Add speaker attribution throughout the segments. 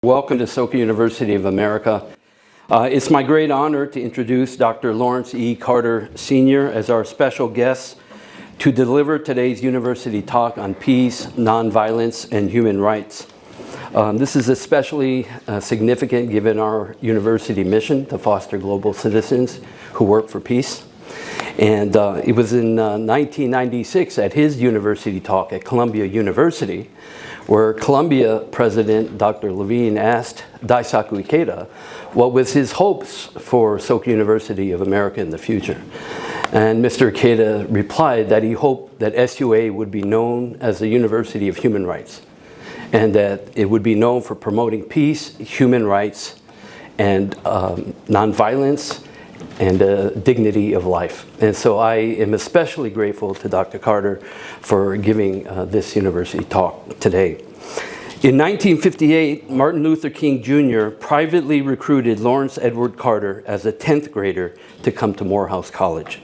Speaker 1: Welcome to Soka University of America. It's my great honor to introduce Dr. Lawrence E. Carter Sr. as our special guest to deliver today's university talk on peace, nonviolence, and human rights. This is especially significant given our university mission to foster global citizens who work for peace. And it was in 1996 at his university talk at Columbia University where Columbia President Dr. Levine asked Daisaku Ikeda what was his hopes for Soka University of America in the future. And Mr. Ikeda replied that he hoped that SUA would be known as the University of Human Rights, and that it would be known for promoting peace, human rights, and nonviolence, and dignity of life. And so I am especially grateful to Dr. Carter for giving this university talk today. In 1958, Martin Luther King Jr. privately recruited Lawrence Edward Carter as a 10th grader to come to Morehouse College.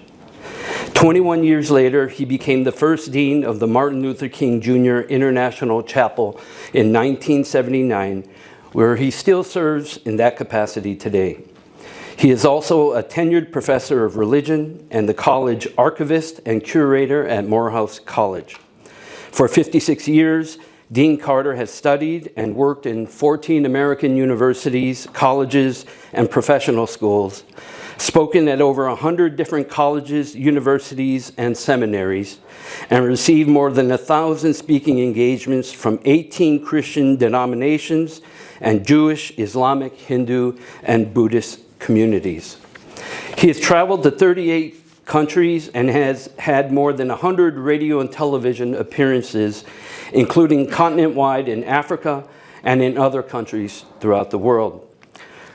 Speaker 1: 21 years later, he became the first dean of the Martin Luther King Jr. International Chapel in 1979, where he still serves in that capacity today. He is also a tenured professor of religion and the college archivist and curator at Morehouse College. For 56 years, Dean Carter has studied and worked in 14 American universities, colleges, and professional schools, spoken at over 100 different colleges, universities, and seminaries, and received more than 1,000 speaking engagements from 18 Christian denominations and Jewish, Islamic, Hindu, and Buddhist communities. He has traveled to 38 countries and has had more than 100 radio and television appearances, including continent-wide in Africa and in other countries throughout the world.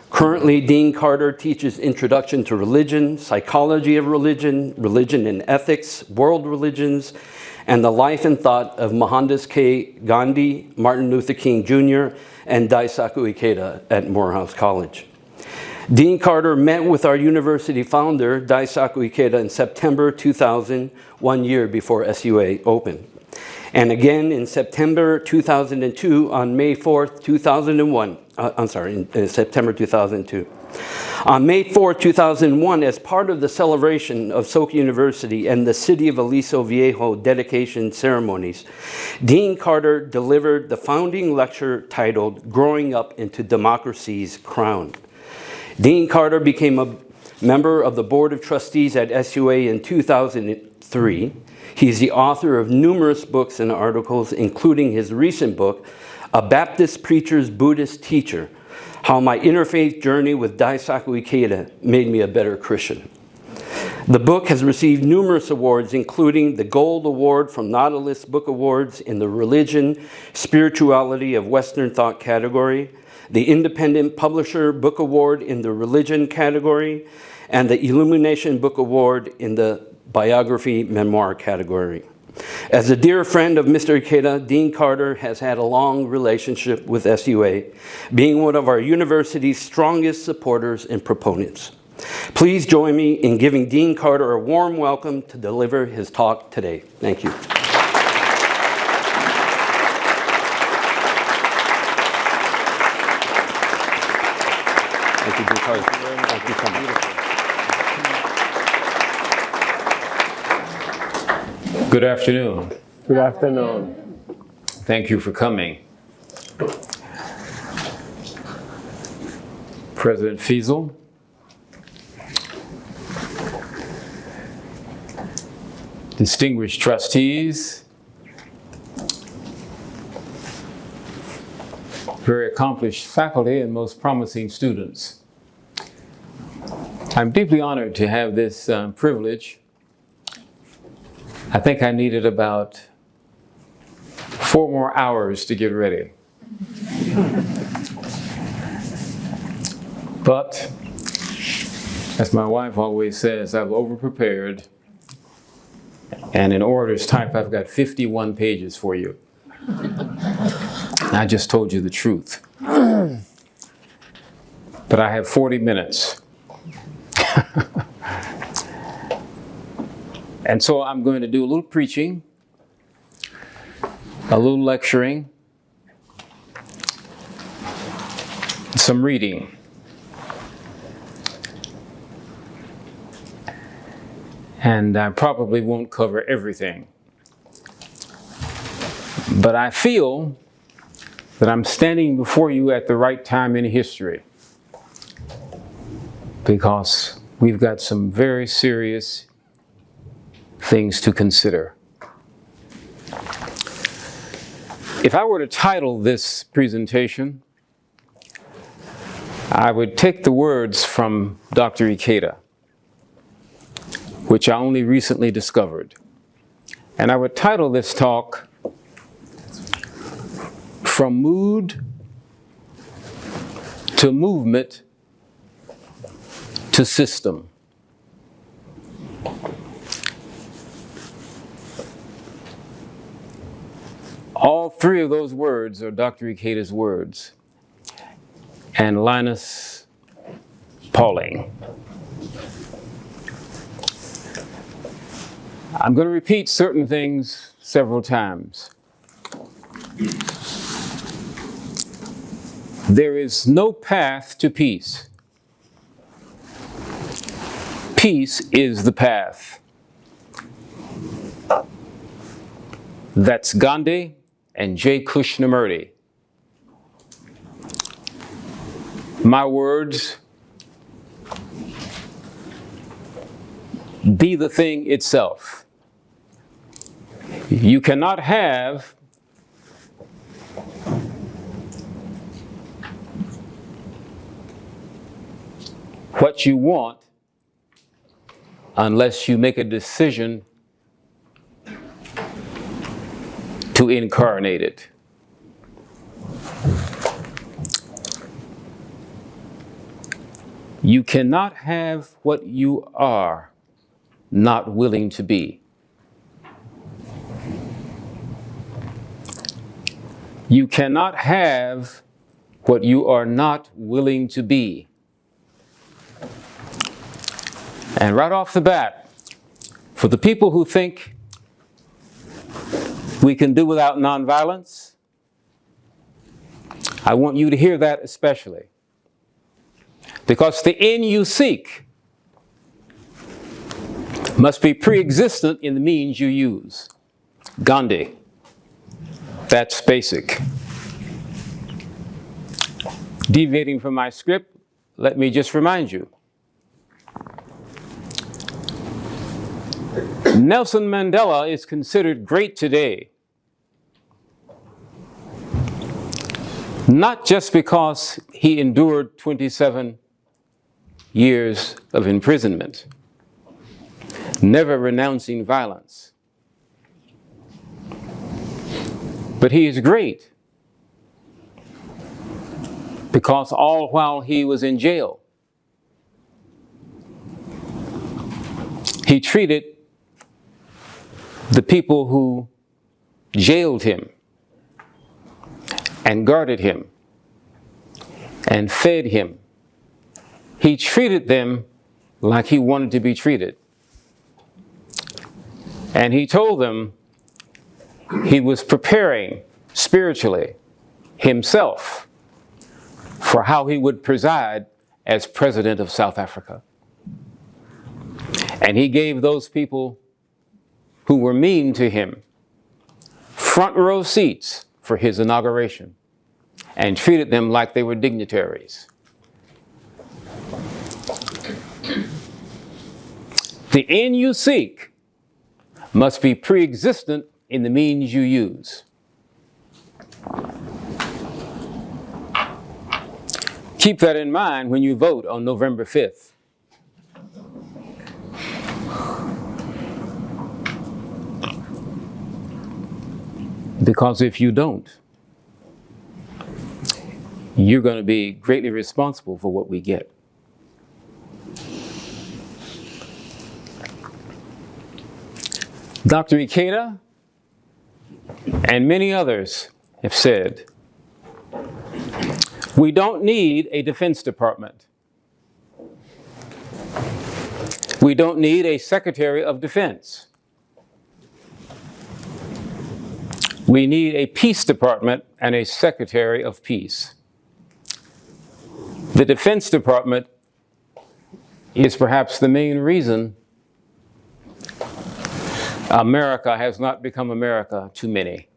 Speaker 1: Currently, Dean Carter teaches Introduction to Religion, Psychology of Religion, Religion and Ethics, World Religions, and the life and thought of Mohandas K. Gandhi, Martin Luther King Jr., and Daisaku Ikeda at Morehouse College. Dean Carter met with our university founder, Daisaku Ikeda, in September 2000, 1 year before SUA opened. And again in September 2002 on May 4th, 2001. In September 2002. On May 4th, 2001, as part of the celebration of Soka University and the City of Aliso Viejo dedication ceremonies, Dean Carter delivered the founding lecture titled Growing Up into Democracy's Crown. Dean Carter became a member of the Board of Trustees at SUA in 2003. He's the author of numerous books and articles, including his recent book, A Baptist Preacher's Buddhist Teacher, How My Interfaith Journey with Daisaku Ikeda Made Me a Better Christian. The book has received numerous awards, including the Gold Award from Nautilus Book Awards in the Religion, Spirituality of Western Thought category, the Independent Publisher Book Award in the Religion category, and the Illumination Book Award in the Biography Memoir category. As a dear friend of Mr. Ikeda, Dean Carter has had a long relationship with SUA, being one of our university's strongest supporters and proponents. Please join me in giving Dean Carter a warm welcome to deliver his talk today. Thank you. Thank you, Dean Carter. Thank you so much.
Speaker 2: Good afternoon.
Speaker 3: Good afternoon.
Speaker 2: Thank you for coming. President Fiesel, distinguished trustees, very accomplished faculty, and most promising students. I'm deeply honored to have this privilege. I think I needed about 4 more hours to get ready. But, as my wife always says, I've over-prepared, and in order's type, I've got 51 pages for you. I just told you the truth. But I have 40 minutes. And so I'm going to do a little preaching, a little lecturing, some reading. And I probably won't cover everything. But I feel that I'm standing before you at the right time in history, because we've got some very serious things to consider. If I were to title this presentation, I would take the words from Dr. Ikeda, which I only recently discovered. And I would title this talk, From Mood to Movement to System. All three of those words are Dr. Ikeda's words, and Linus Pauling. I'm going to repeat certain things several times. There is no path to peace. Peace is the path. That's Gandhi and J. Krishnamurti. My words, be the thing itself. You cannot have what you want unless you make a decision to incarnate it. You cannot have what you are not willing to be. You cannot have what you are not willing to be. And right off the bat, for the people who think we can do without nonviolence, I want you to hear that especially. Because the end you seek must be pre-existent in the means you use. Gandhi. That's basic. Deviating from my script, let me just remind you. Nelson Mandela is considered great today, not just because he endured 27 years of imprisonment, never renouncing violence, but he is great because all while he was in jail, he treated the people who jailed him and guarded him and fed him. He treated them like he wanted to be treated. And he told them he was preparing spiritually himself for how he would preside as president of South Africa. And he gave those people who were mean to him front row seats for his inauguration and treated them like they were dignitaries. The end you seek must be pre-existent in the means you use. Keep that in mind when you vote on November 5th. Because if you don't, you're going to be greatly responsible for what we get. Dr. Ikeda and many others have said, we don't need a Defense Department. We don't need a Secretary of Defense. We need a Peace Department and a Secretary of Peace. The Defense Department is perhaps the main reason America has not become America to many.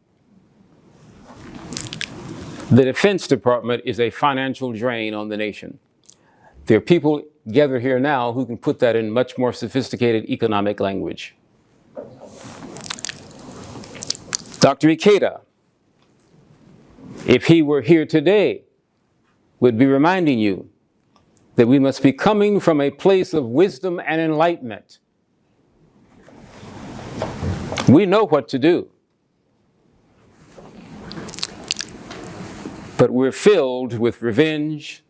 Speaker 2: The Defense Department is a financial drain on the nation. There are people gathered here now who can put that in much more sophisticated economic language. Dr. Ikeda, if he were here today, would be reminding you that we must be coming from a place of wisdom and enlightenment. We know what to do, but we're filled with revenge,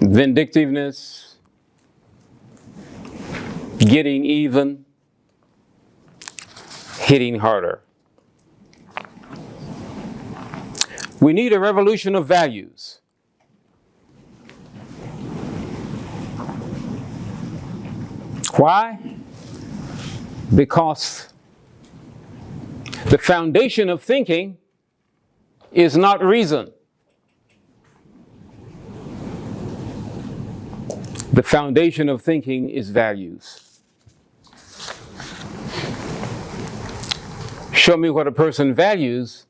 Speaker 2: vindictiveness, getting even, hitting harder. We need a revolution of values. Why? Because the foundation of thinking is not reason. The foundation of thinking is values. Show me what a person values,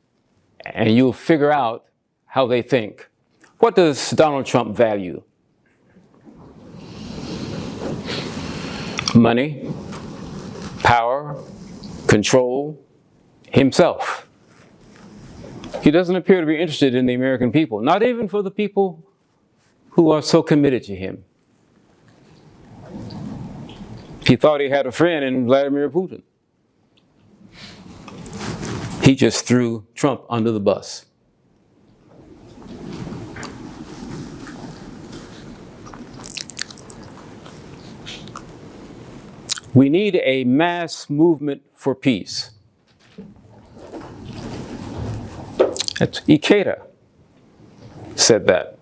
Speaker 2: and you'll figure out how they think. What does Donald Trump value? Money, power, control, himself. He doesn't appear to be interested in the American people, not even for the people who are so committed to him. He thought he had a friend in Vladimir Putin. He just threw Trump under the bus. We need a mass movement for peace. That's Ikeda said that.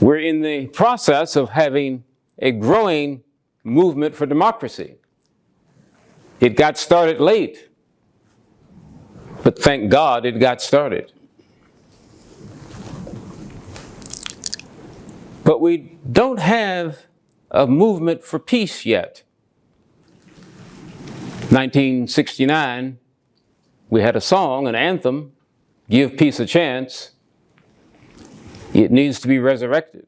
Speaker 2: We're in the process of having a growing movement for democracy. It got started late, but thank God it got started. But we don't have a movement for peace yet. 1969, we had a song, an anthem, Give Peace a Chance. It needs to be resurrected.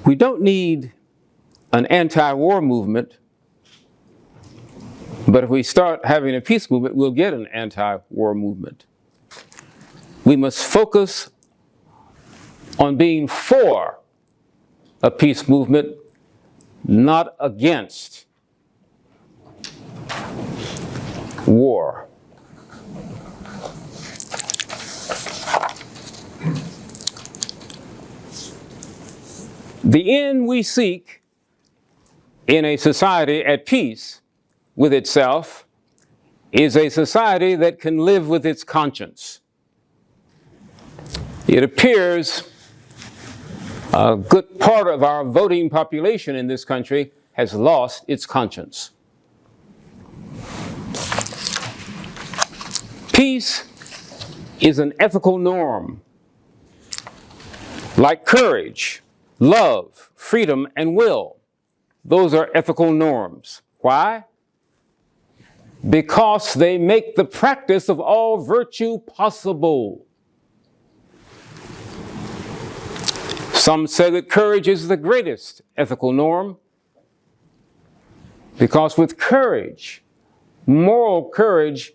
Speaker 2: We don't need an anti-war movement, but if we start having a peace movement, we'll get an anti-war movement. We must focus on being for a peace movement, not against war. The end we seek in a society at peace with itself is a society that can live with its conscience. It appears a good part of our voting population in this country has lost its conscience. Peace is an ethical norm, like courage, love, freedom, and will. Those are ethical norms. Why? Because they make the practice of all virtue possible. Some say that courage is the greatest ethical norm, because with courage, moral courage,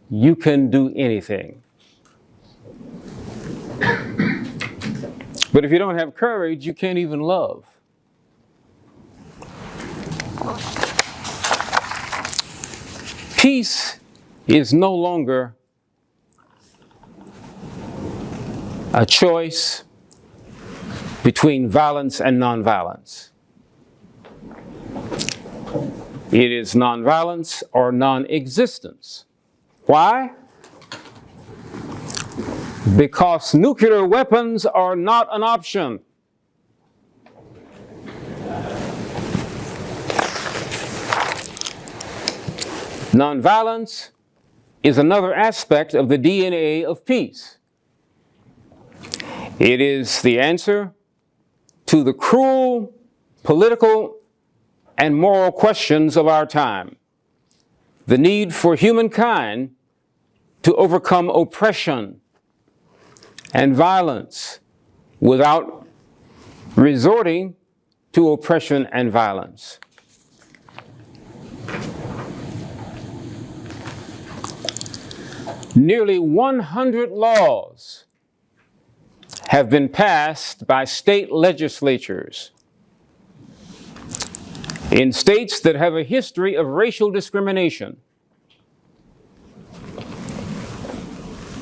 Speaker 2: you can do anything. But if you don't have courage, you can't even love. Peace is no longer a choice between violence and nonviolence. It is nonviolence or non-existence. Why? Because nuclear weapons are not an option. Nonviolence is another aspect of the DNA of peace. It is the answer to the cruel political and moral questions of our time. The need for humankind to overcome oppression and violence without resorting to oppression and violence. Nearly 100 laws have been passed by state legislatures in states that have a history of racial discrimination.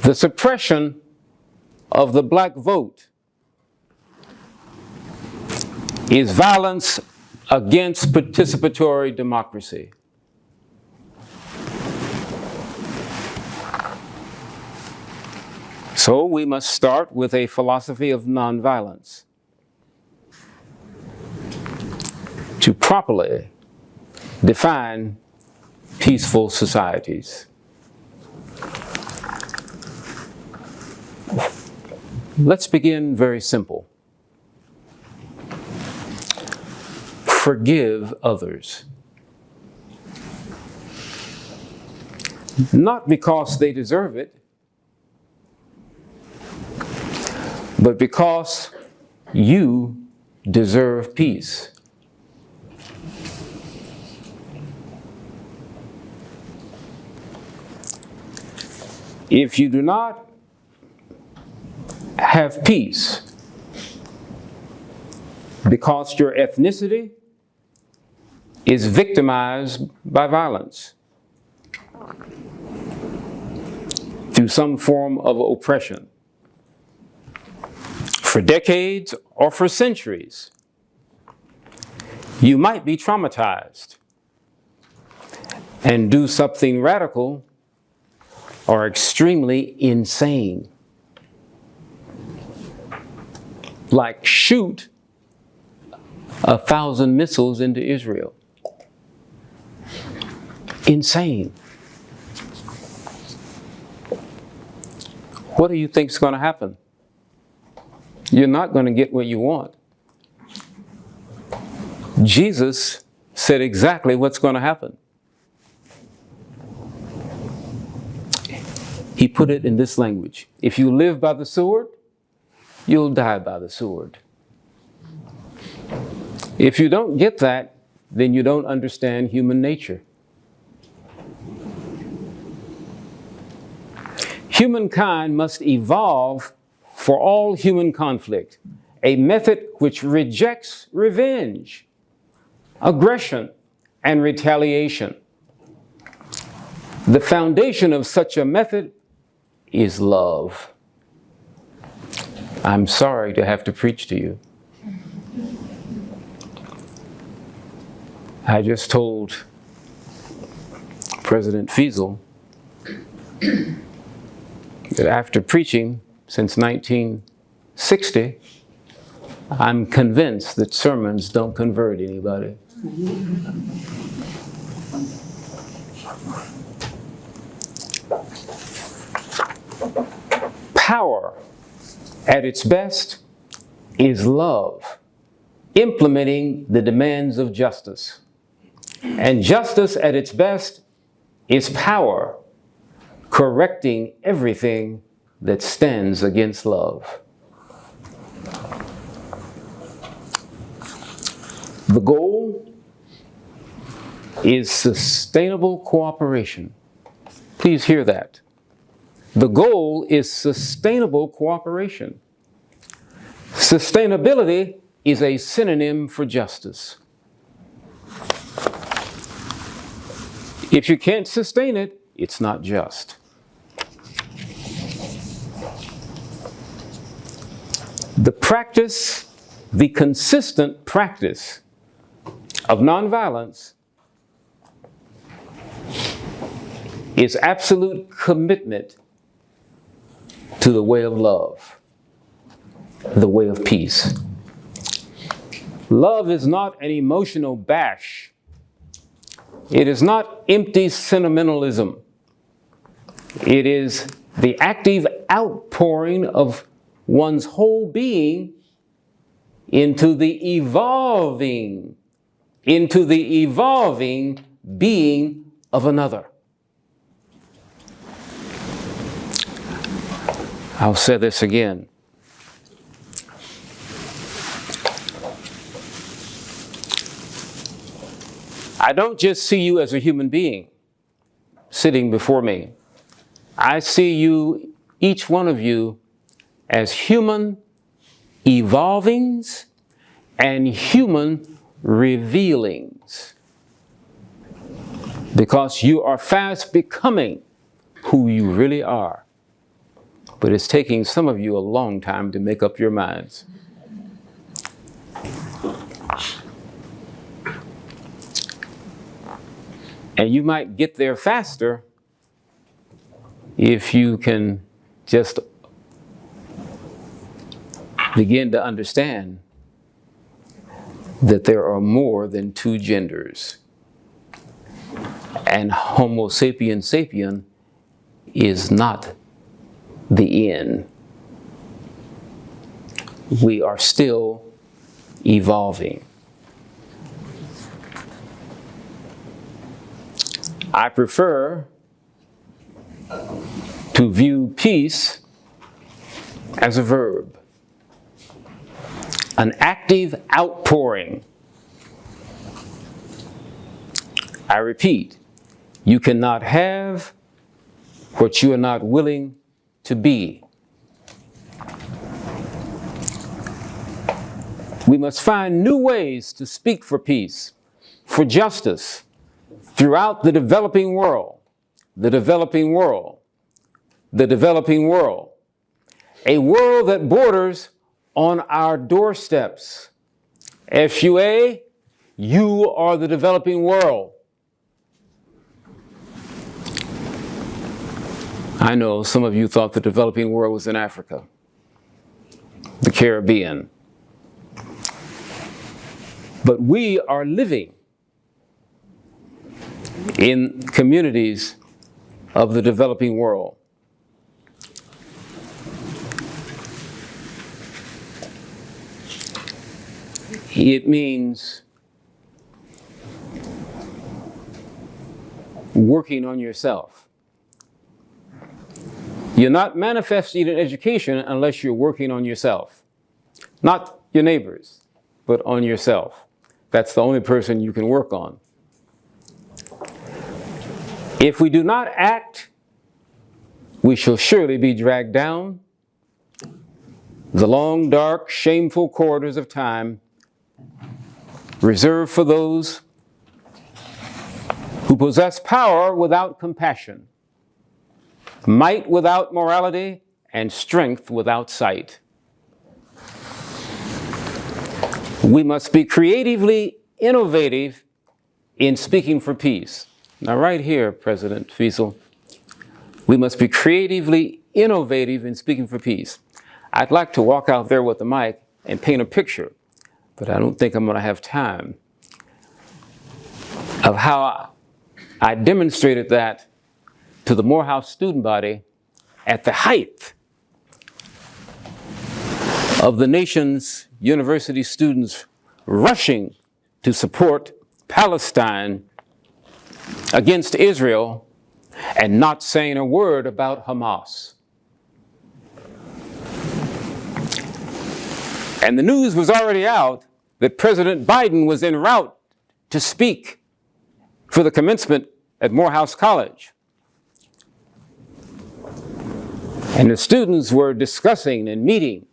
Speaker 2: The suppression of the black vote is violence against participatory democracy. So we must start with a philosophy of nonviolence to properly define peaceful societies. Let's begin very simple. Forgive others. Not because they deserve it, but because you deserve peace. If you do not have peace because your ethnicity is victimized by violence through some form of oppression, for decades or for centuries, you might be traumatized and do something radical or extremely insane, like shoot 1,000 missiles into Israel. Insane. What do you think is going to happen? You're not going to get what you want. Jesus said exactly what's going to happen. He put it in this language: if you live by the sword, you'll die by the sword. If you don't get that, then you don't understand human nature. Humankind must evolve for all human conflict, a method which rejects revenge, aggression, and retaliation. The foundation of such a method is love. I'm sorry to have to preach to you. I just told President Fiesel that after preaching since 1960, I'm convinced that sermons don't convert anybody. Power at its best is love, implementing the demands of justice. And justice at its best is power, correcting everything that stands against love. The goal is sustainable cooperation. Please hear that. The goal is sustainable cooperation. Sustainability is a synonym for justice. If you can't sustain it, it's not just. The consistent practice of nonviolence is absolute commitment to the way of love, the way of peace. Love is not an emotional bash It is not empty sentimentalism. It is the active outpouring of one's whole being into the evolving being of another. I'll say this again. I don't just see you as a human being sitting before me. I see you, each one of you, as human evolvings and human revealings. Because you are fast becoming who you really are. But it's taking some of you a long time to make up your minds. And you might get there faster if you can just begin to understand that there are more than two genders. And Homo sapiens sapien is not the end. We are still evolving. I prefer to view peace as a verb, an active outpouring. I repeat, you cannot have what you are not willing to be. We must find new ways to speak for peace, for justice, throughout the developing world, the developing world, the developing world, a world that borders on our doorsteps. FUA, you are the developing world. I know some of you thought the developing world was in Africa, the Caribbean. But we are living in communities of the developing world. It means working on yourself. You're not manifesting in education unless you're working on yourself. Not your neighbors, but on yourself. That's the only person you can work on. If we do not act, we shall surely be dragged down the long, dark, shameful corridors of time reserved for those who possess power without compassion, might without morality, and strength without sight. We must be creatively innovative in speaking for peace. Now right here, President Fiesel, we must be creatively innovative in speaking for peace. I'd like to walk out there with the mic and paint a picture, but I don't think I'm going to have time, of how I demonstrated that to the Morehouse student body at the height of the nation's university students rushing to support Palestine against Israel and not saying a word about Hamas. And the news was already out that President Biden was en route to speak for the commencement at Morehouse College. And the students were discussing and meeting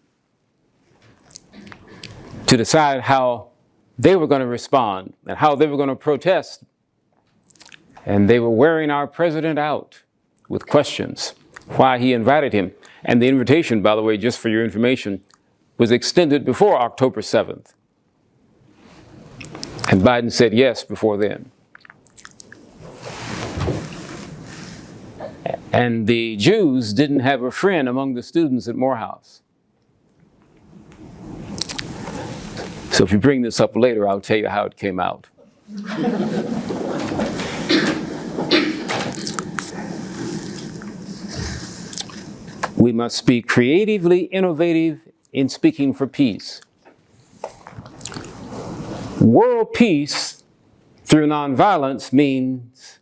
Speaker 2: to decide how they were going to respond and how they were going to protest. And they were wearing our president out with questions, why he invited him. And the invitation, by the way, just for your information, was extended before October 7th. And Biden said yes before then. And the Jews didn't have a friend among the students at Morehouse. So if you bring this up later, I'll tell you how it came out. We must be creatively innovative in speaking for peace. World peace through nonviolence means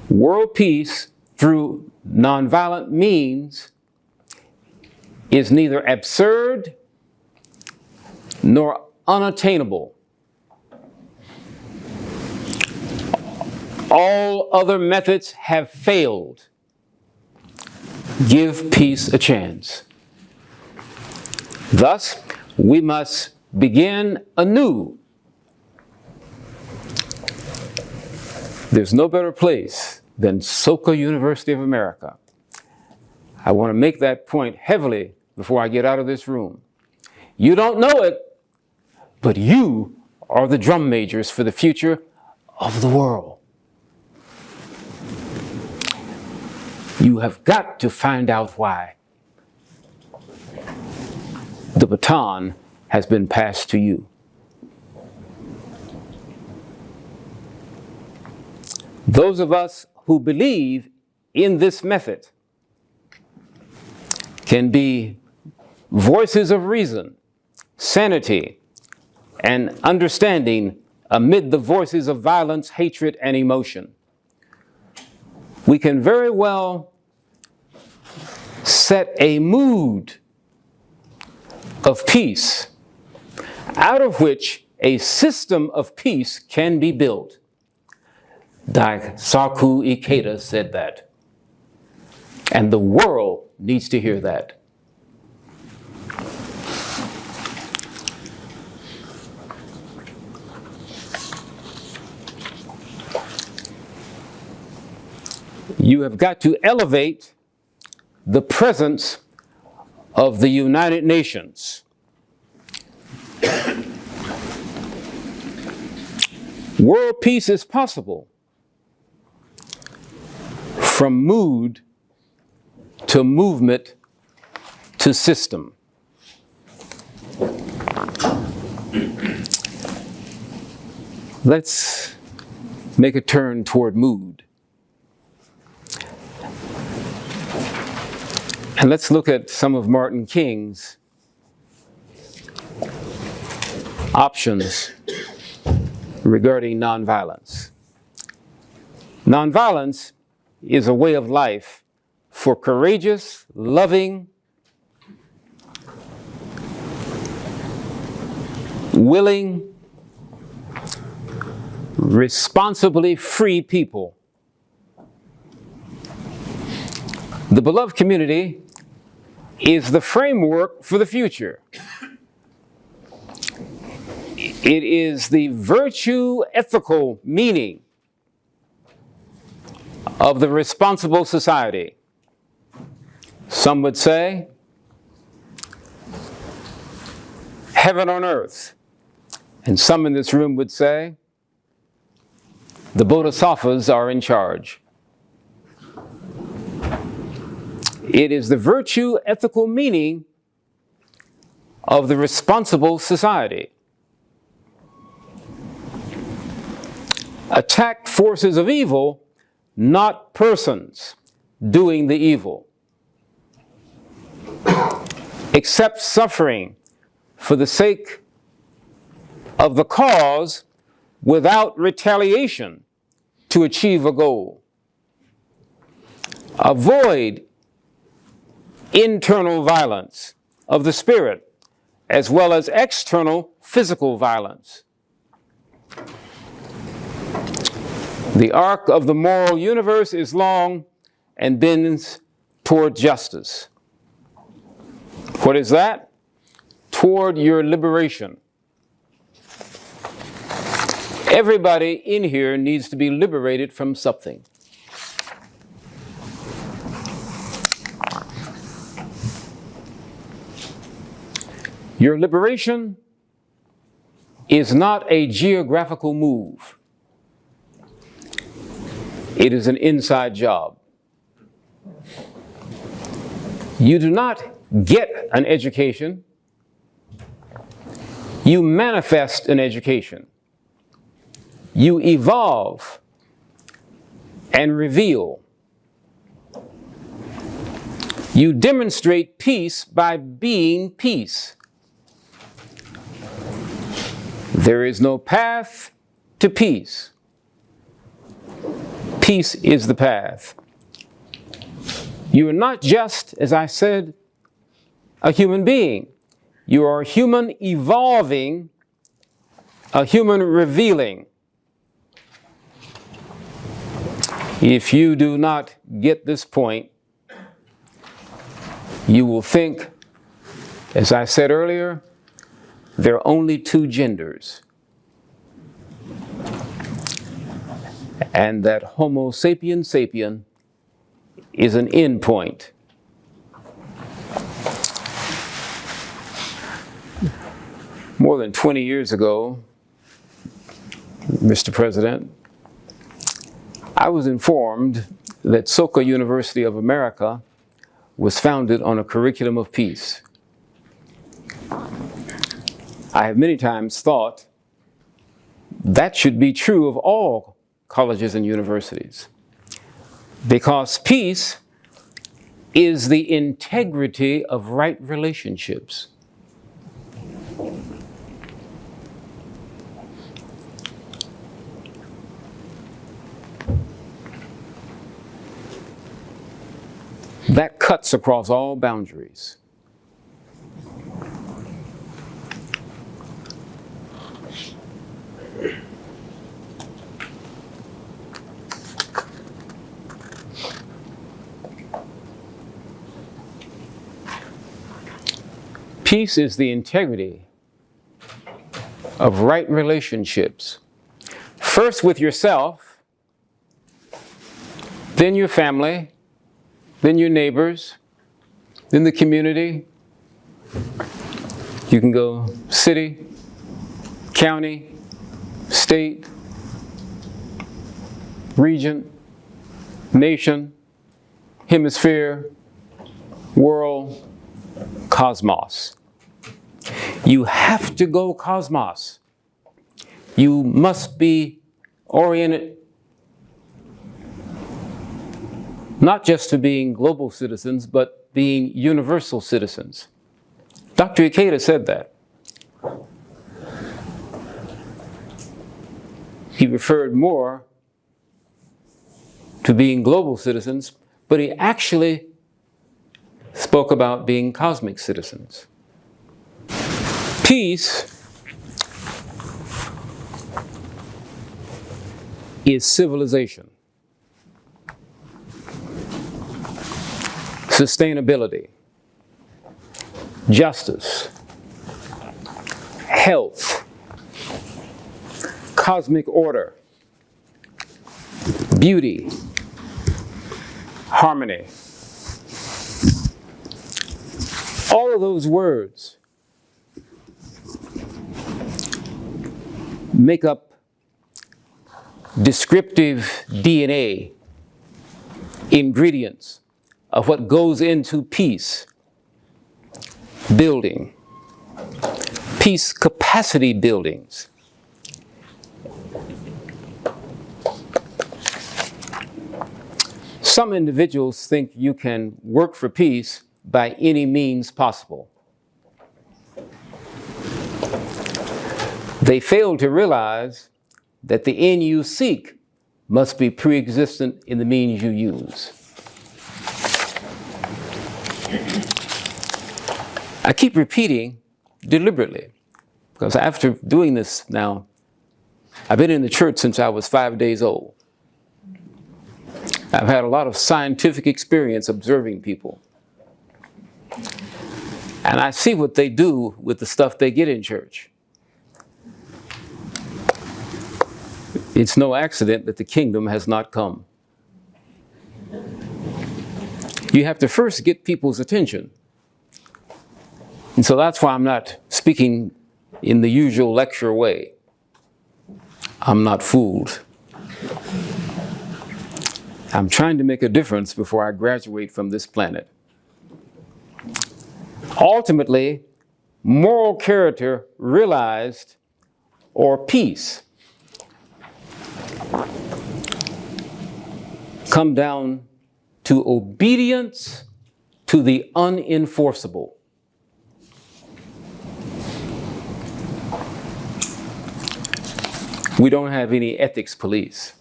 Speaker 2: world peace through nonviolent means is neither absurd nor unattainable. All other methods have failed. Give peace a chance. Thus, we must begin anew. There's no better place than Soka University of America. I want to make that point heavily before I get out of this room. You don't know it, but you are the drum majors for the future of the world. You have got to find out why. The baton has been passed to you. Those of us who believe in this method can be voices of reason, sanity, and understanding amid the voices of violence, hatred, and emotion. We can very well set a mood of peace, out of which a system of peace can be built. Daisaku Ikeda said that. And the world needs to hear that. You have got to elevate the presence of the United Nations. World peace is possible from mood to movement to system. Let's make a turn toward mood. And let's look at some of Martin King's options regarding nonviolence. Nonviolence is a way of life for courageous, loving, willing, responsibly free people. The beloved community is the framework for the future. It is the virtue ethical meaning of the responsible society. Some would say heaven on earth. And some in this room would say the Bodhisattvas are in charge. It is the virtue ethical meaning of the responsible society. Attack forces of evil, not persons doing the evil. Accept suffering for the sake of the cause without retaliation to achieve a goal. Avoid internal violence of the spirit as well as external physical violence. The arc of the moral universe is long and bends toward justice. What is that? Toward your liberation. Everybody in here needs to be liberated from something. Your liberation is not a geographical move. It is an inside job. You do not get an education. You manifest an education. You evolve and reveal. You demonstrate peace by being peace. There is no path to peace. Peace is the path. You are not just, as I said, a human being. You are a human evolving, a human revealing. If you do not get this point, you will think, as I said earlier, there are only two genders, and that Homo sapien sapien is an endpoint. More than 20 years ago, Mr. President, I was informed that Soka University of America was founded on a curriculum of peace. I have many times thought that should be true of all colleges and universities, because peace is the integrity of right relationships. That cuts across all boundaries. Peace is the integrity of right relationships. First with yourself, then your family, then your neighbors, then the community. You can go city, county, state, region, nation, hemisphere, world, cosmos. You have to go cosmos. You must be oriented not just to being global citizens, but being universal citizens. Dr. Ikeda said that. He referred more to being global citizens, but he actually spoke about being cosmic citizens. Peace is civilization. Sustainability, justice, health, cosmic order, beauty, harmony. All of those words make up descriptive DNA, ingredients of what goes into peace building, peace capacity buildings. Some individuals think you can work for peace by any means possible. They fail to realize that the end you seek must be pre-existent in the means you use. I keep repeating deliberately, because after doing this now, I've been in the church since I was 5 days old. I've had a lot of scientific experience observing people. And I see what they do with the stuff they get in church. It's no accident that the kingdom has not come. You have to first get people's attention. And so that's why I'm not speaking in the usual lecture way. I'm not fooled. I'm trying to make a difference before I graduate from this planet. Ultimately, moral character realized, or peace, come down to obedience to the unenforceable. We don't have any ethics police.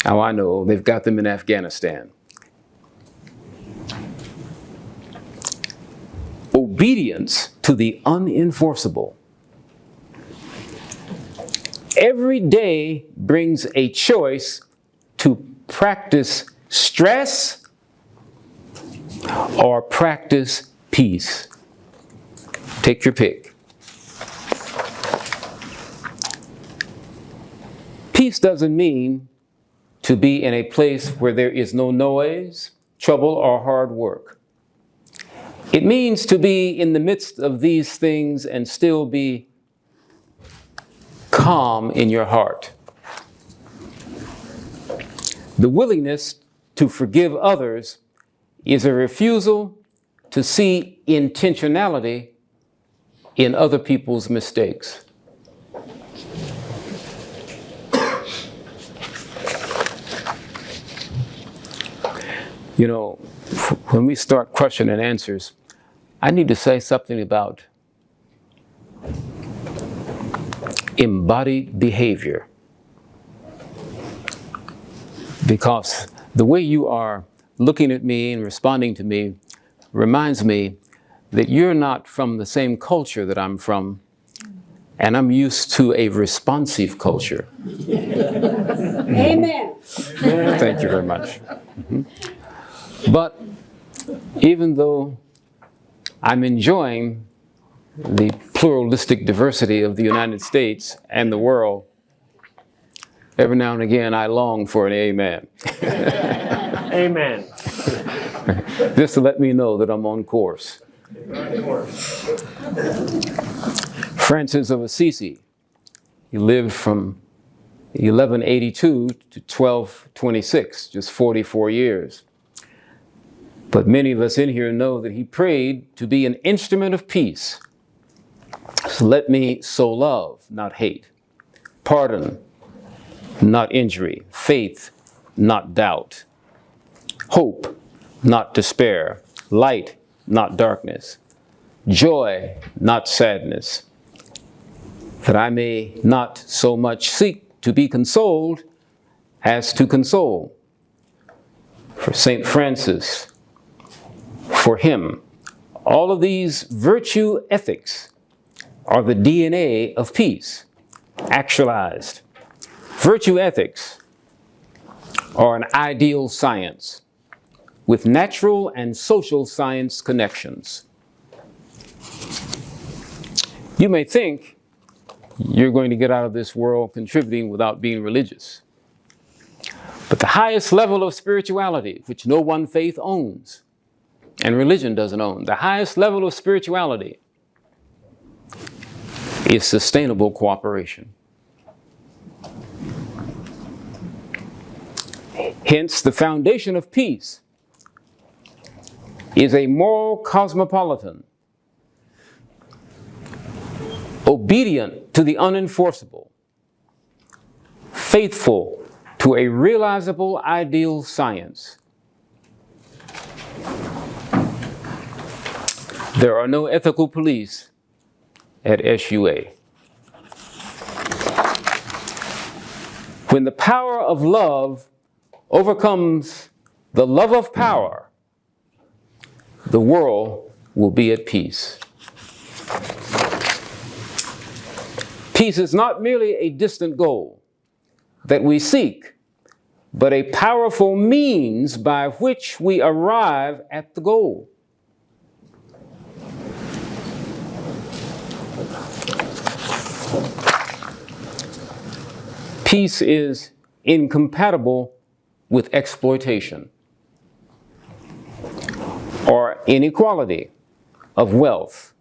Speaker 2: Oh, I know, they've got them in Afghanistan. Obedience to the unenforceable. Every day brings a choice to practice stress or practice peace. Take your pick. Peace doesn't mean to be in a place where there is no noise, trouble, or hard work. It means to be in the midst of these things and still be calm in your heart. The willingness to forgive others is a refusal to see intentionality in other people's mistakes. You know, when we start question and answers, I need to say something about embodied behavior. Because the way you are looking at me and responding to me reminds me that you're not from the same culture that I'm from, and I'm used to a responsive culture.
Speaker 4: Amen.
Speaker 2: Thank you very much. But even though I'm enjoying the pluralistic diversity of the United States and the world, every now and again I long for an amen.
Speaker 3: Amen.
Speaker 2: Just to let me know that I'm on course. Francis of Assisi, he lived from 1182 to 1226, just 44 years. But many of us in here know that he prayed to be an instrument of peace. So let me sow love, not hate, pardon, not injury, faith, not doubt, hope, not despair, light, not darkness, joy, not sadness, that I may not so much seek to be consoled as to console. For St. Francis, for him, all of these virtue ethics are the DNA of peace, actualized. Virtue ethics are an ideal science with natural and social science connections. You may think you're going to get out of this world contributing without being religious. But the highest level of spirituality, which no one faith owns, and religion doesn't own, the highest level of spirituality is sustainable cooperation. Hence, the foundation of peace is a moral cosmopolitan, obedient to the unenforceable, faithful to a realizable ideal science. There are no ethical police at SUA. When the power of love overcomes the love of power, the world will be at peace. Peace is not merely a distant goal that we seek, but a powerful means by which we arrive at the goal. Peace is incompatible with exploitation or inequality of wealth.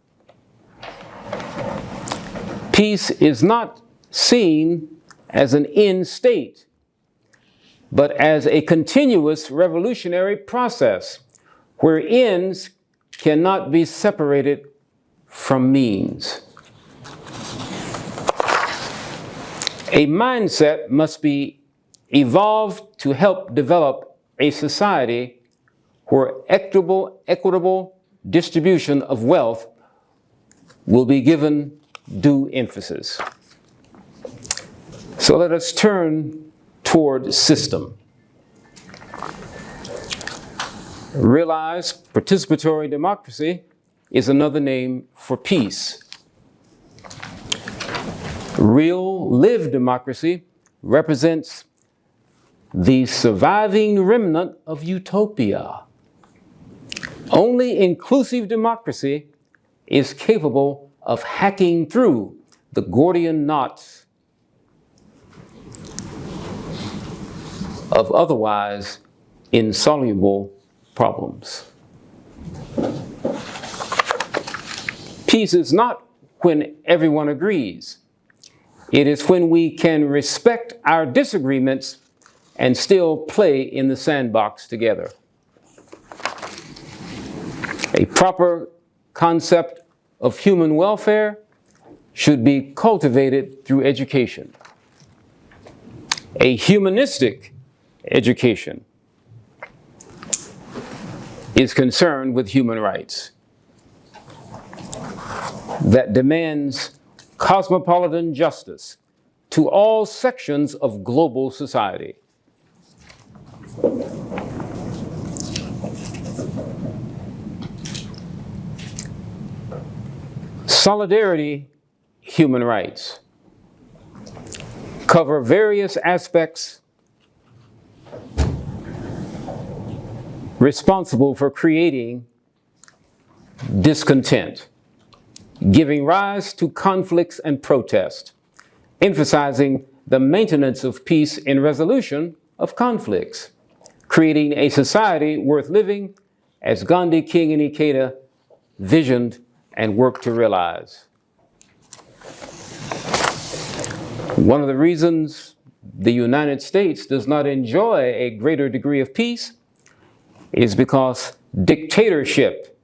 Speaker 2: Peace is not seen as an end state, but as a continuous revolutionary process where ends cannot be separated from means. A mindset must be evolved to help develop a society where equitable distribution of wealth will be given due emphasis. So let us turn toward system. Realize participatory democracy is another name for peace. Real lived democracy represents the surviving remnant of utopia. Only inclusive democracy is capable of hacking through the Gordian knots of otherwise insoluble problems. Peace is not when everyone agrees. It is when we can respect our disagreements and still play in the sandbox together. A proper concept of human welfare should be cultivated through education. A humanistic education is concerned with human rights that demands cosmopolitan justice to all sections of global society. Solidarity human rights cover various aspects responsible for creating discontent, giving rise to conflicts and protest, emphasizing the maintenance of peace in resolution of conflicts, creating a society worth living as Gandhi, King, and Ikeda visioned and worked to realize. One of the reasons the United States does not enjoy a greater degree of peace is because dictatorship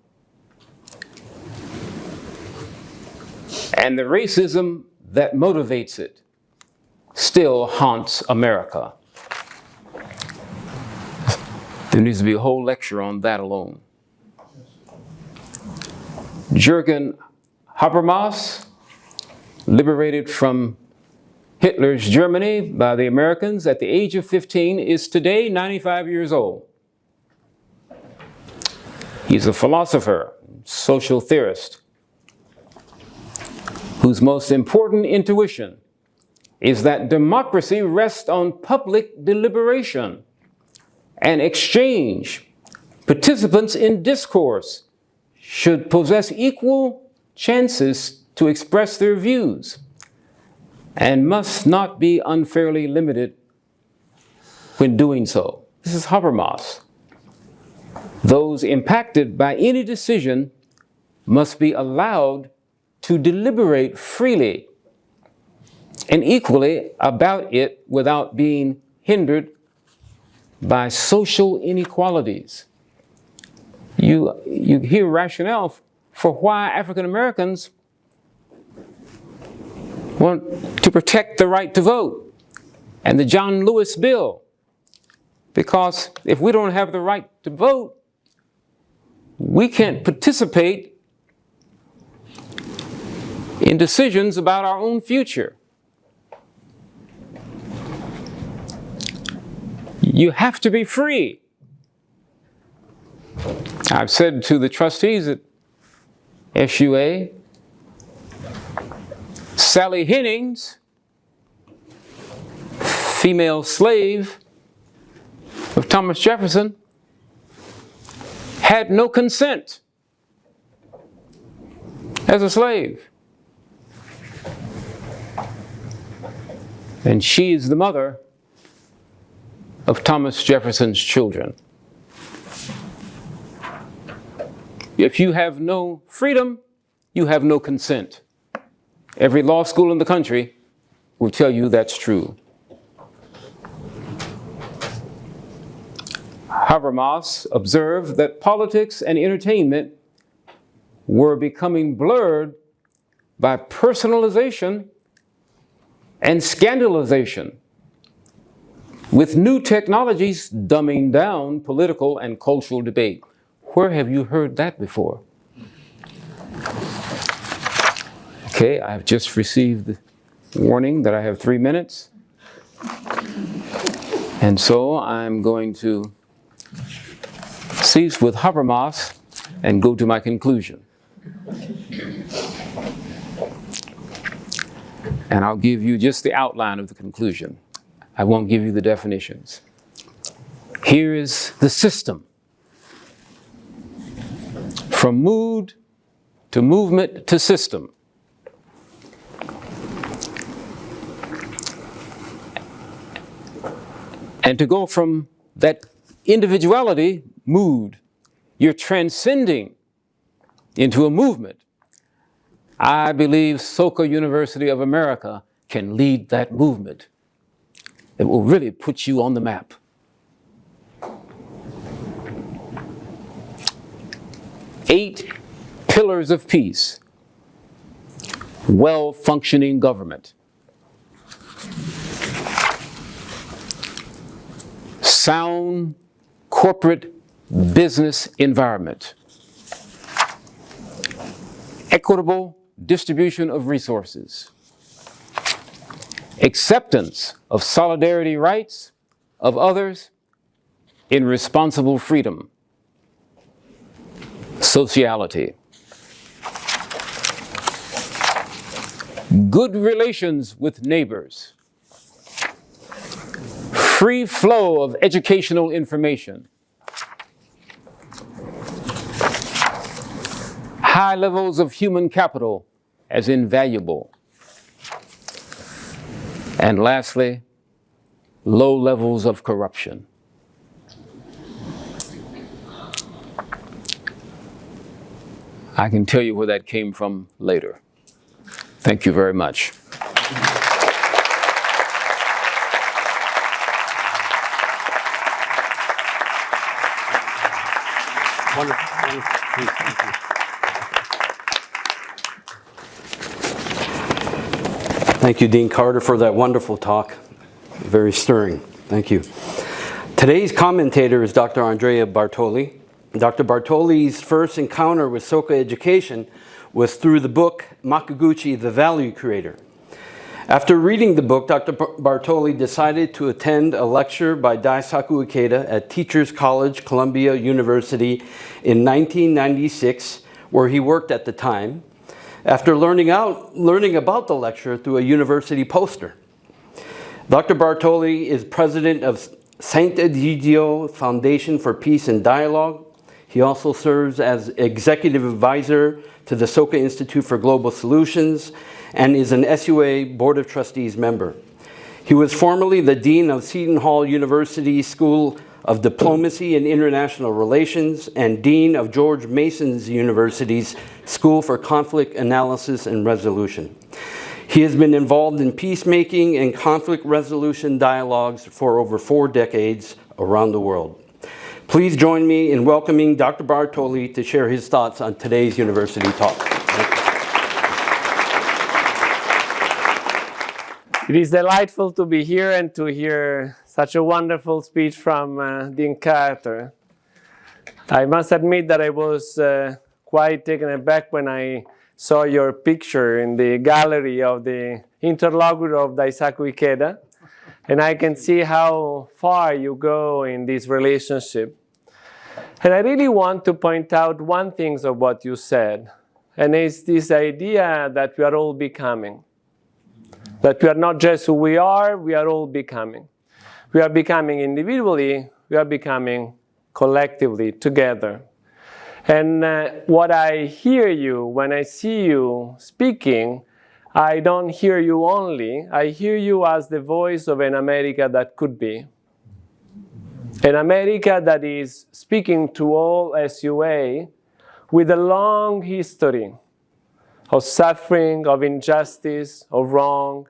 Speaker 2: and the racism that motivates it still haunts America. There needs to be a whole lecture on that alone. Jürgen Habermas, liberated from Hitler's Germany by the Americans at the age of 15, is today 95 years old. He's a philosopher, social theorist, whose most important intuition is that democracy rests on public deliberation and exchange. Participants in discourse should possess equal chances to express their views and must not be unfairly limited when doing so. This is Habermas. Those impacted by any decision must be allowed to deliberate freely and equally about it without being hindered by social inequalities. You hear rationale for why African Americans want to protect the right to vote and the John Lewis bill. Because if we don't have the right to vote, we can't participate in decisions about our own future. You have to be free. I've said to the trustees at SUA, Sally Hennings, female slave of Thomas Jefferson, had no consent as a slave. And she is the mother of Thomas Jefferson's children. If you have no freedom, you have no consent. Every law school in the country will tell you that's true. Habermas observed that politics and entertainment were becoming blurred by personalization and scandalization. with new technologies dumbing down political and cultural debate. Where have you heard that before? Okay, I've just received the warning that I have 3 minutes. And so I'm going to cease with Habermas and go to my conclusion. And I'll give you just the outline of the conclusion. I won't give you the definitions. Here is the system. From mood to movement to system. And to go from that individuality, mood, you're transcending into a movement. I believe Soka University of America can lead that movement. It will really put you on the map. Eight pillars of peace. Well-functioning government. Sound corporate business environment. Equitable distribution of resources. Acceptance of solidarity rights of others in responsible freedom. Sociality. Good relations with neighbors. Free flow of educational information. High levels of human capital as invaluable. And lastly, low levels of corruption. I can tell you where that came from later. Thank you very much.
Speaker 1: Wonderful. Please, thank you. Thank you, Dean Carter, for that wonderful talk. Very stirring. Thank you. Today's commentator is Dr. Andrea Bartoli. Dr. Bartoli's first encounter with Soka education was through the book Makaguchi, the Value Creator. After reading the book, Dr. Bartoli decided to attend a lecture by Daisaku Ikeda at Teachers College, Columbia University in 1996, where he worked at the time, after learning about the lecture through a university poster. Dr. Bartoli is president of Saint Egidio Foundation for Peace and Dialogue. He also serves as executive advisor to the Soka Institute for Global Solutions and is an SUA Board of Trustees member. He was formerly the Dean of Seton Hall University School of Diplomacy and International Relations and Dean of George Mason University's School for Conflict Analysis and Resolution. He has been involved in peacemaking and conflict resolution dialogues for over 4 decades around the world. Please join me in welcoming Dr. Bartoli to share his thoughts on today's university talk.
Speaker 3: It is delightful to be here and to hear such a wonderful speech from Dean Curator. I must admit that I was quite taken aback when I saw your picture in the gallery of the interlocutor of Daisaku Ikeda, and I can see how far you go in this relationship. And I really want to point out one thing of what you said, and it's this idea that we are all becoming. That we are not just who we are all becoming. We are becoming individually, we are becoming collectively, together. And what I hear you, when I see you speaking, I don't hear you only, I hear you as the voice of an America that could be. An America that is speaking to all SUA with a long history of suffering, of injustice, of wrong,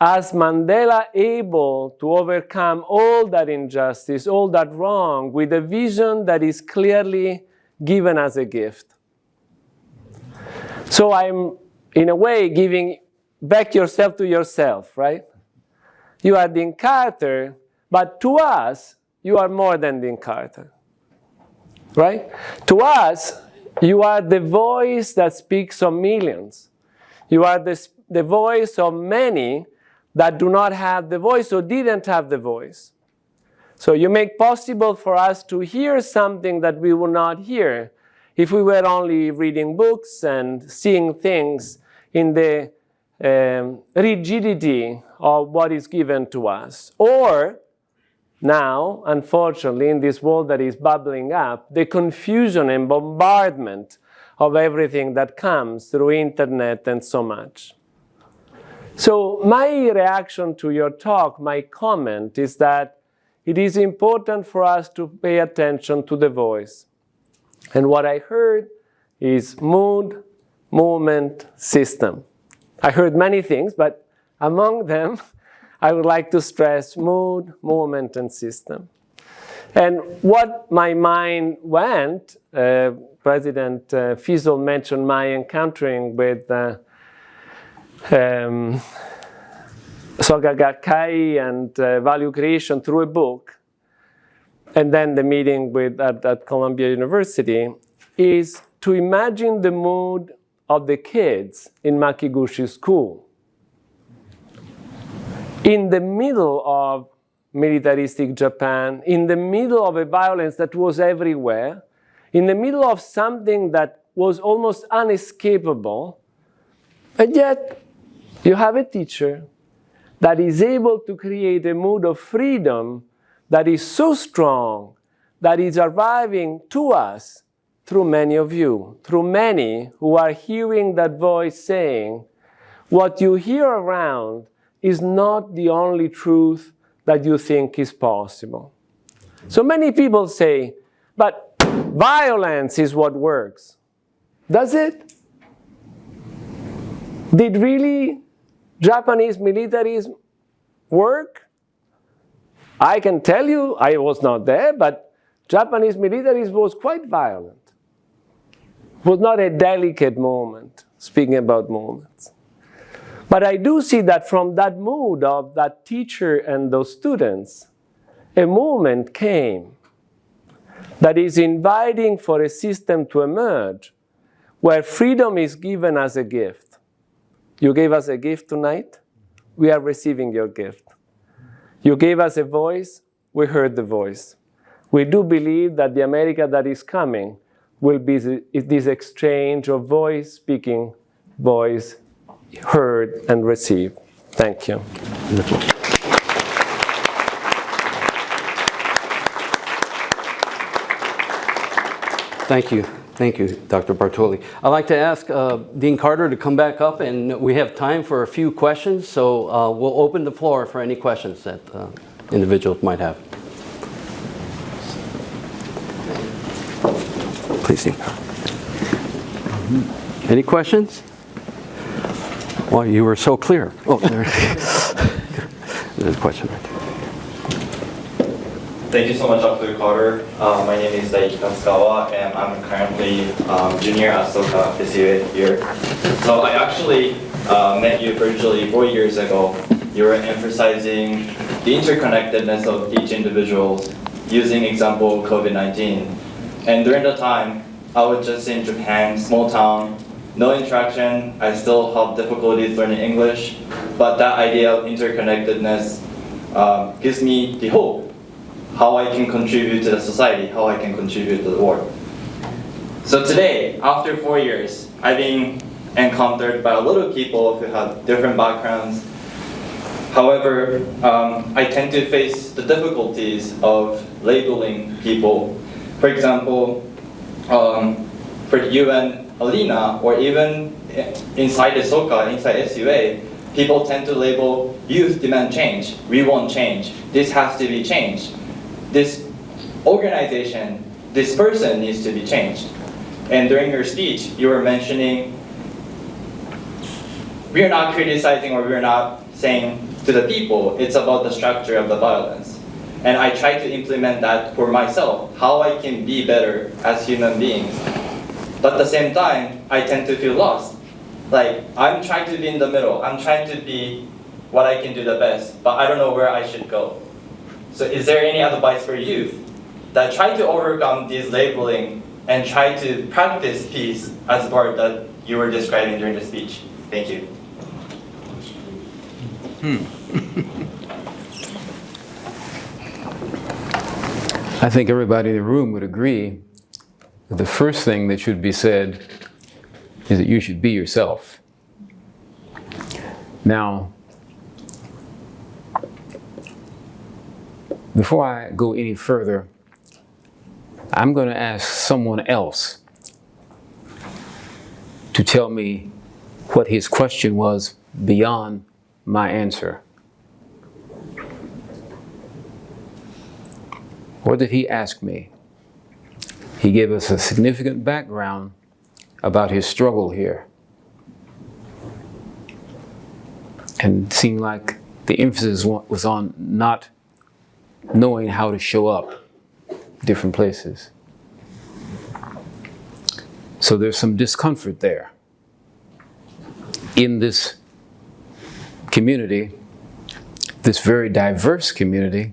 Speaker 3: as Mandela able to overcome all that injustice, all that wrong, with a vision that is clearly given as a gift. So I'm, in a way, giving back yourself to yourself, right? You are the Curator, But to us, you are more than the Curator, right? To us, you are the voice that speaks of millions. You are the voice of many that do not have the voice or didn't have the voice. So you make possible for us to hear something that we would not hear if we were only reading books and seeing things in the rigidity of what is given to us. Or now, unfortunately, in this world that is bubbling up, the confusion and bombardment of everything that comes through internet and so much. So my reaction to your talk, my comment, is that it is important for us to pay attention to the voice. And what I heard is mood, movement, system. I heard many things, but among them, I would like to stress mood, movement, and system. And what my mind went, President Fiesel mentioned my encountering with Soga Gakkai and value creation through a book, and then the meeting with at Columbia University, is to imagine the mood of the kids in Makiguchi school. In the middle of militaristic Japan, in the middle of a violence that was everywhere, in the middle of something that was almost unescapable, and yet you have a teacher that is able to create a mood of freedom that is so strong, that is arriving to us through many of you, through many who are hearing that voice saying, what you hear around is not the only truth that you think is possible. So many people say, but violence is what works. Does it? Did really Japanese militarism work? I can tell you, I was not there, but Japanese militarism was quite violent. It was not a delicate moment, speaking about moments. But I do see that from that mood of that teacher and those students, a movement came that is inviting for a system to emerge where freedom is given as a gift. You gave us a gift tonight. We are receiving your gift. You gave us a voice. We heard the voice. We do believe that the America that is coming will be this exchange of voice speaking, voice heard and received. Thank you.
Speaker 1: Thank you. Thank you, Dr. Bartoli. I'd like to ask Dean Carter to come back up, and we have time for a few questions, so we'll open the floor for any questions that individuals might have. Please, Dean. Any questions? Well, you were so clear. Oh, there. There's a question right there.
Speaker 4: Thank you so much, Dr. Carter. My name is Daiki Katsukawa, and I'm currently junior at Soka SUA here. So I actually met you virtually 4 years ago. You were emphasizing the interconnectedness of each individual using example COVID-19. And during the time, I was just in Japan, small town, no interaction. I still have difficulties learning English, but that idea of interconnectedness gives me the hope how I can contribute to the society, how I can contribute to the world. So today, after 4 years, I've been encountered by a lot of people who have different backgrounds. However, I tend to face the difficulties of labeling people. For example, for the UN arena, or even inside the SOCA, inside SUA, people tend to label youth demand change, we want change, this has to be changed. This organization, this person needs to be changed. And during your speech, you were mentioning we are not criticizing or we're not saying to the people, it's about the structure of the violence. And I try to implement that for myself, how I can be better as human beings. But at the same time, I tend to feel lost. Like, I'm trying to be in the middle. I'm trying to be what I can do the best, but I don't know where I should go. So is there any advice for youth that try to overcome this labeling and try to practice peace as part that you were describing during the speech? Thank you.
Speaker 2: I think everybody in the room would agree that the first thing that should be said is that you should be yourself. Now, before I go any further, I'm going to ask someone else to tell me what his question was beyond my answer. What did he ask me? He gave us a significant background about his struggle here. And it seemed like the emphasis was on not knowing how to show up different places. So there's some discomfort there in this community, this very diverse community,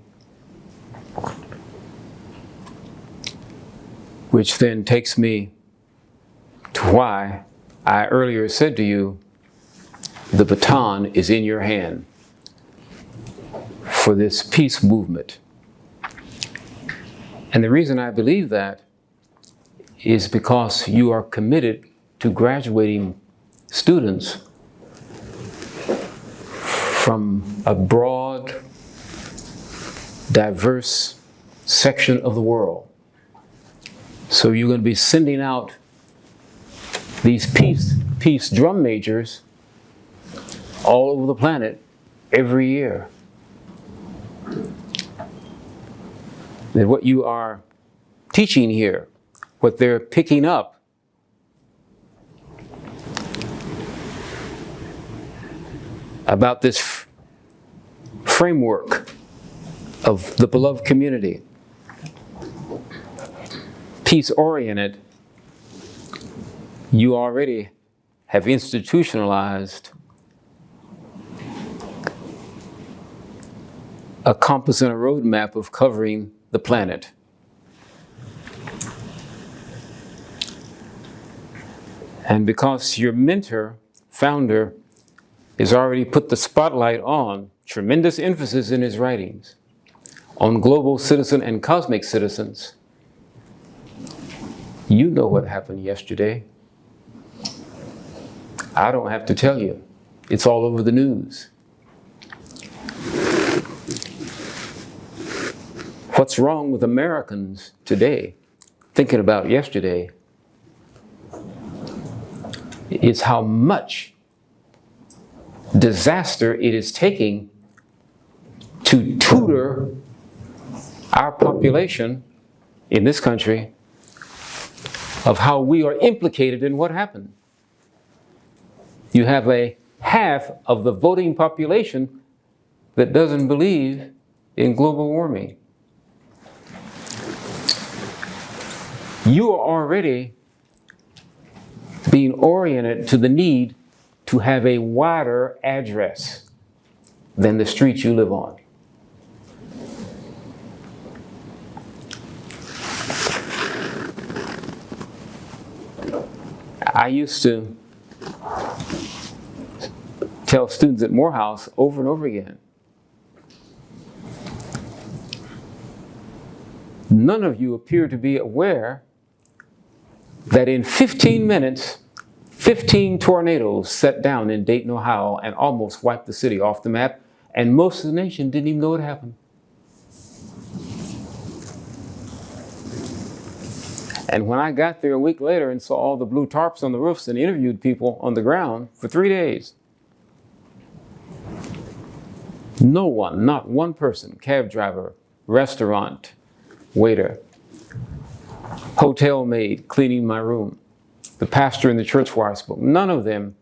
Speaker 2: which then takes me to why I earlier said to you, the baton is in your hand for this peace movement. And the reason I believe that is because you are committed to graduating students from a broad, diverse section of the world. So you're going to be sending out these peace drum majors all over the planet every year. That what you are teaching here, what they're picking up, about this framework of the beloved community, peace-oriented, you already have institutionalized a compass and a roadmap of covering the planet. And because your mentor, founder, has already put the spotlight on, tremendous emphasis in his writings, on global citizen and cosmic citizens, you know what happened yesterday. I don't have to tell you. It's all over the news. What's wrong with Americans today, thinking about yesterday, is how much disaster it is taking to tutor our population in this country of how we are implicated in what happened. You have a half of the voting population that doesn't believe in global warming. You are already being oriented to the need to have a wider address than the streets you live on. I used to tell students at Morehouse over and over again, none of you appear to be aware that in 15 minutes, 15 tornadoes set down in Dayton, Ohio, and almost wiped the city off the map, and most of the nation didn't even know it happened. And when I got there a week later and saw all the blue tarps on the roofs and interviewed people on the ground for 3 days, no one, not one person, cab driver, restaurant, waiter, hotel maid cleaning my room, the pastor in the church where I spoke, none of them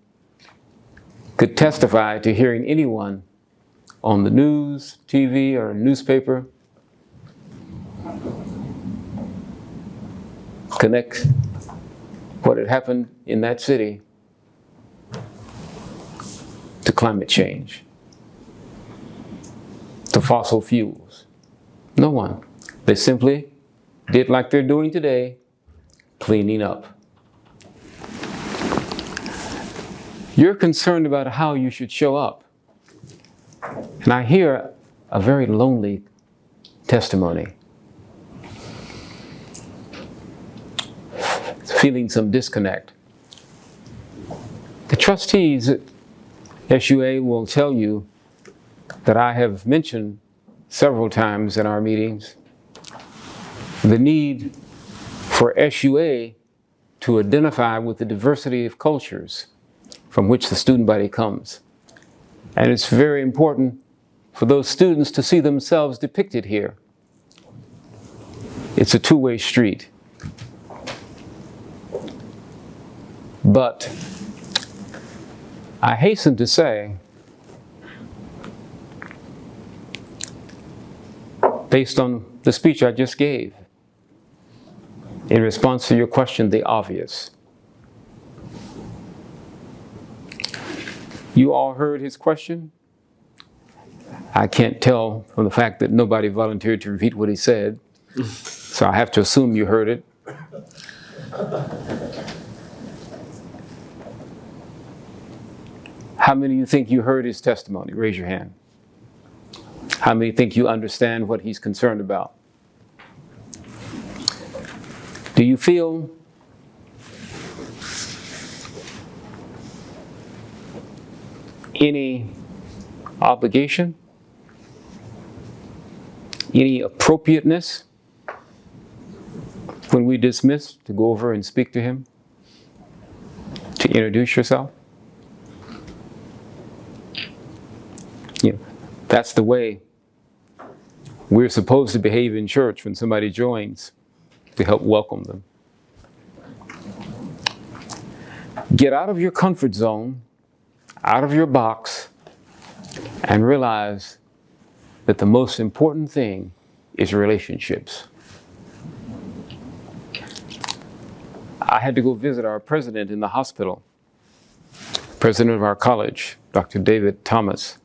Speaker 2: could testify to hearing anyone on the news, TV, or newspaper connect what had happened in that city to climate change, to fossil fuels, No one. They simply did like they're doing today, cleaning up. You're concerned about how you should show up. And I hear a very lonely testimony. Feeling some disconnect. The trustees at SUA will tell you that I have mentioned several times in our meetings the need for SUA to identify with the diversity of cultures from which the student body comes. And it's very important for those students to see themselves depicted here. It's a two-way street. But I hasten to say, based on the speech I just gave, in response to your question, the obvious. You all heard his question? I can't tell from the fact that nobody volunteered to repeat what he said, so I have to assume you heard it. How many of you think you heard his testimony? Raise your hand. How many think you understand what he's concerned about? Do you feel any obligation, any appropriateness when we dismiss to go over and speak to him, to introduce yourself? You know, that's the way we're supposed to behave in church when somebody joins, to help welcome them. Get out of your comfort zone, out of your box, and realize that the most important thing is relationships. I had to go visit our president in the hospital, president of our college, Dr. David Thomas.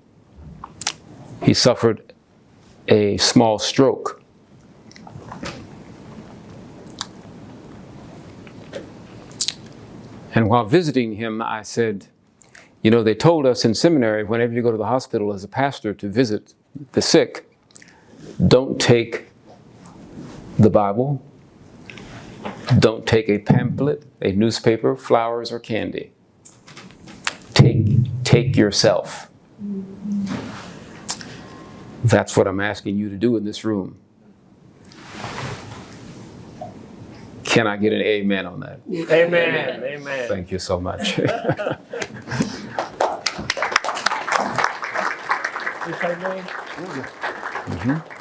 Speaker 2: He suffered a small stroke. And while visiting him, I said, you know, they told us in seminary, whenever you go to the hospital as a pastor to visit the sick, don't take the Bible, don't take a pamphlet, a newspaper, flowers, or candy. Take yourself. That's what I'm asking you to do in this room. Can I get an amen on that?
Speaker 3: Amen. Amen.
Speaker 2: Thank you so much.
Speaker 3: If I may,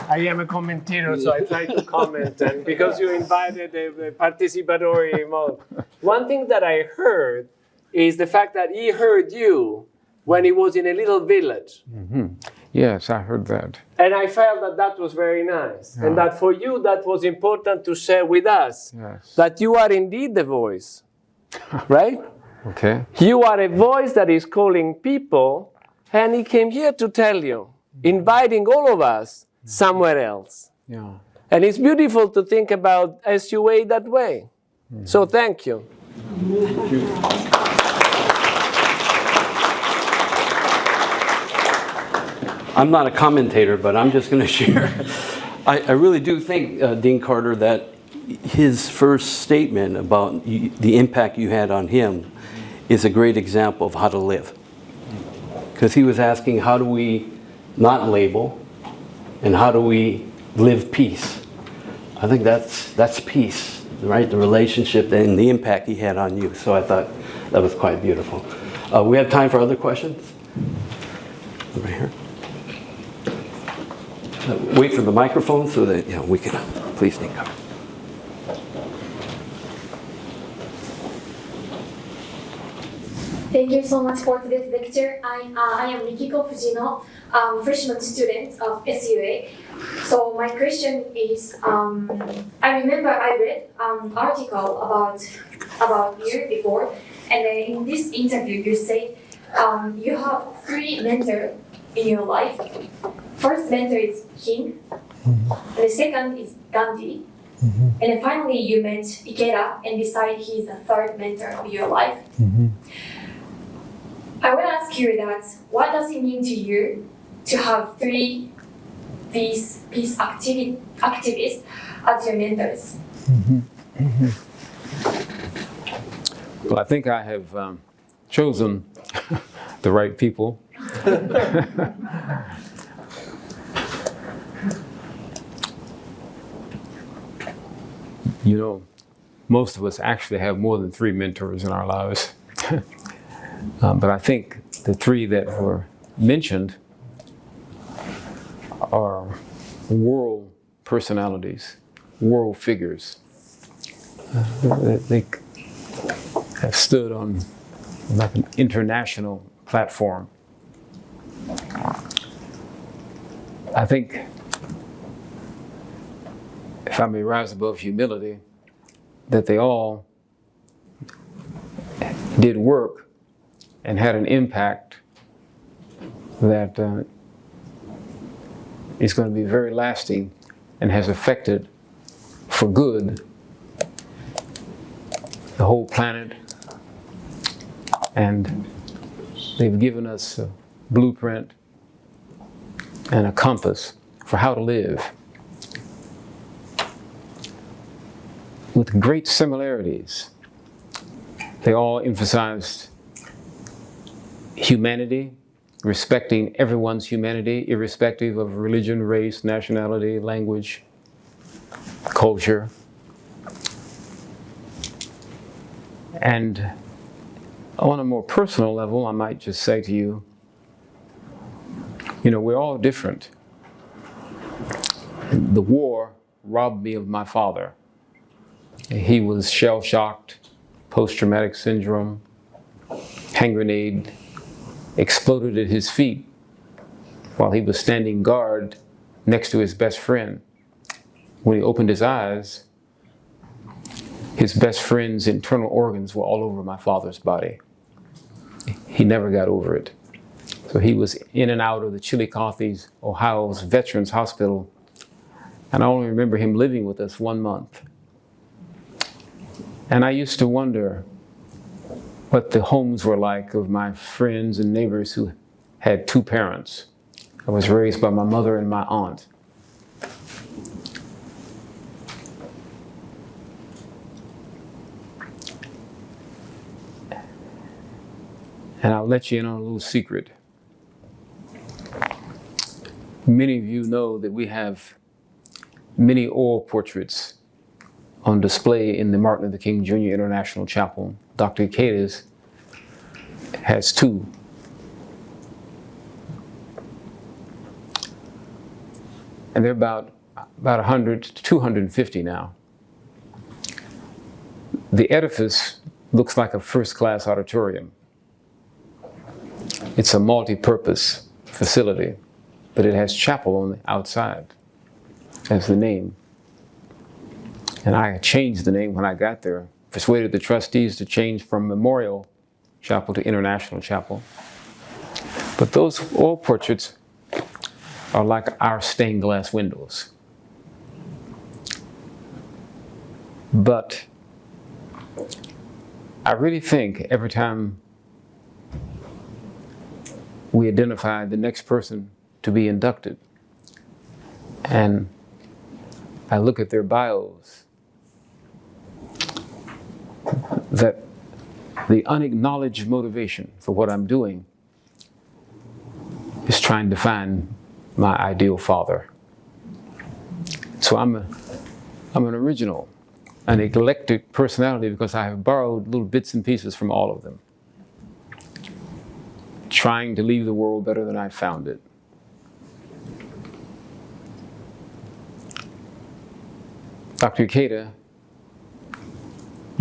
Speaker 3: I am a commentator, so I try to comment. And because you invited the participatory mode, one thing that I heard is the fact that he heard you when he was in a little village.
Speaker 2: Mm-hmm. Yes, I heard that.
Speaker 3: And I felt that that was very nice. Yeah. And that for you, that was important to share with us.
Speaker 2: Yes.
Speaker 3: That you are indeed the voice, right?
Speaker 2: Okay.
Speaker 3: You are a voice that is calling people, and he came here to tell you, inviting all of us somewhere else.
Speaker 2: Yeah.
Speaker 3: And it's beautiful to think about SUA that way. Mm-hmm. So thank you.
Speaker 2: Thank you.
Speaker 1: I'm not a commentator, but I'm just going to share. I really do think, Dean Carter, that his first statement about the impact you had on him is a great example of how to live. Because he was asking, how do we not label, and how do we live peace? I think that's peace, right? The relationship and the impact he had on you. So I thought that was quite beautiful. We have time for other questions? Over here. Wait for the microphone so that we can. Please, Dean Carter.
Speaker 5: Thank you so much for today's lecture. I am Mikiko Fujino, freshman student of SUA. So my question is, I remember I read an article about you before, and in this interview you said you have 3 mentors in your life. First mentor is King, And the second is Gandhi. And then finally, you met Ikeda and decided he's the third mentor of your life. I want to ask you that, what does it mean to you to have three these peace activists as your mentors?
Speaker 2: Well, I think I have chosen the right people. You know, most of us actually have more than 3 mentors in our lives. But I think the 3 that were mentioned are world personalities, world figures. They have stood on like an international platform. I think, if I may rise above humility, that they all did work and had an impact that is going to be very lasting and has affected for good the whole planet. And they've given us a blueprint and a compass for how to live, with great similarities. They all emphasized humanity, respecting everyone's humanity, irrespective of religion, race, nationality, language, culture. And on a more personal level, I might just say to you, you know, we're all different. The war robbed me of my father. He was shell-shocked, post-traumatic syndrome, hand grenade exploded at his feet while he was standing guard next to his best friend. When he opened his eyes, his best friend's internal organs were all over my father's body. He never got over it. So he was in and out of the Chillicothe, Ohio's Veterans Hospital, and I only remember him living with us 1 month. And I used to wonder what the homes were like of my friends and neighbors who had 2 parents. I was raised by my mother and my aunt. And I'll let you in on a little secret. Many of you know that we have many oil portraits on display in the Martin Luther King Jr. International Chapel. Dr. Ikeda's has 2. And they're about 100 to 250 now. The edifice looks like a first-class auditorium. It's a multi-purpose facility, but it has chapel on the outside as the name. And I changed the name when I got there, persuaded the trustees to change from Memorial Chapel to International Chapel. But those oil portraits are like our stained glass windows. But I really think every time we identify the next person to be inducted, and I look at their bios, that the unacknowledged motivation for what I'm doing is trying to find my ideal father. So I'm an original, an eclectic personality because I have borrowed little bits and pieces from all of them, trying to leave the world better than I found it. Dr. Ikeda,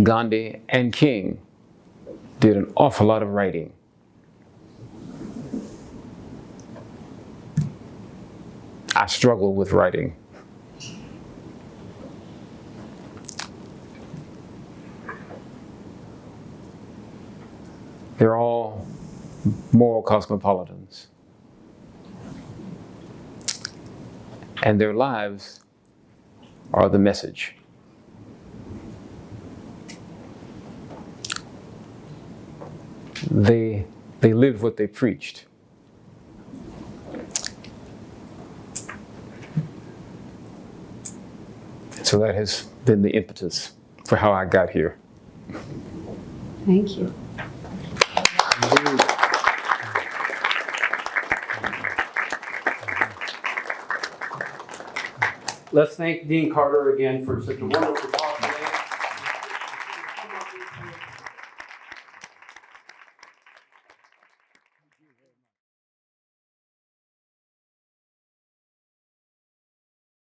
Speaker 2: Gandhi, and King did an awful lot of writing. I struggle with writing. They're all moral cosmopolitans. and their lives are the message. They lived what they preached. So that has been the impetus for how I got here.
Speaker 6: Thank you.
Speaker 1: Let's thank Dean Carter again for such a wonderful talk.